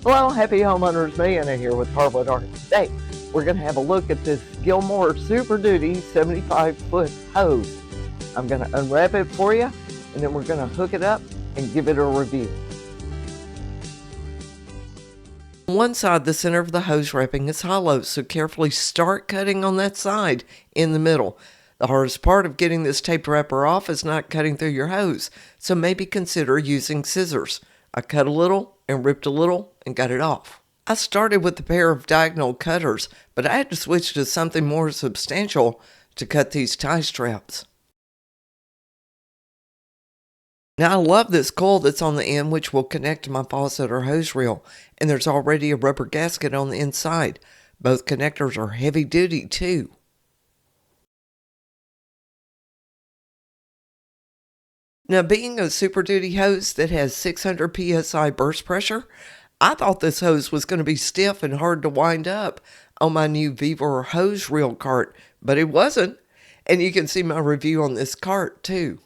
Hello, happy homeowners. Anna here with Heartwood Art. Today, we're going to have a look at this Gilmour Super Duty 75-foot hose. I'm going to unwrap it for you, and then we're going to hook it up and give it a review. On one side, the center of the hose wrapping is hollow, so carefully start cutting on that side in the middle. The hardest part of getting this taped wrapper off is not cutting through your hose, so maybe consider using scissors. I cut a little and ripped a little and got it off. I started with a pair of diagonal cutters, but I had to switch to something more substantial to cut these tie straps. Now I love this coil that's on the end, which will connect to my faucet or hose reel, and there's already a rubber gasket on the inside. Both connectors are heavy duty too. Now, being a Super Duty hose that has 600 psi burst pressure, I thought this hose was going to be stiff and hard to wind up on my new Vevor hose reel cart, but it wasn't. And you can see my review on this cart too.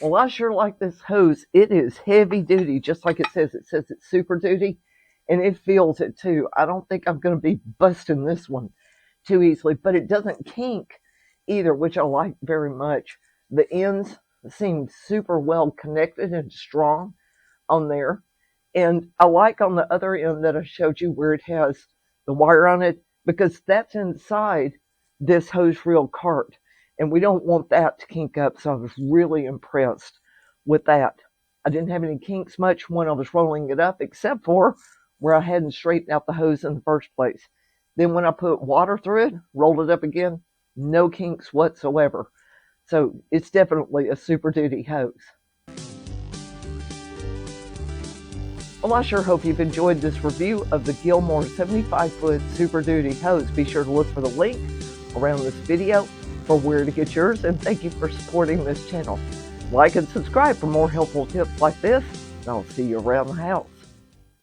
Well, I sure like this hose. It is heavy duty, just like it says. It says it's Super Duty, and it feels it too. I don't think I'm going to be busting this one too easily, but it doesn't kink either, which I like very much. The ends seem super well connected and strong on there. And I like on the other end that I showed you where it has the wire on it, because that's inside this hose reel cart. And we don't want that to kink up, so I was really impressed with that. I didn't have any kinks much when I was rolling it up, except for where I hadn't straightened out the hose in the first place. Then when I put water through it, rolled it up again, no kinks whatsoever. So it's definitely a Super Duty hose. Well, I sure hope you've enjoyed this review of the Gilmour 75-foot Super Duty hose. Be sure to look for the link around this video for where to get yours, and thank you for supporting this channel. Like and subscribe for more helpful tips like this, and I'll see you around the house.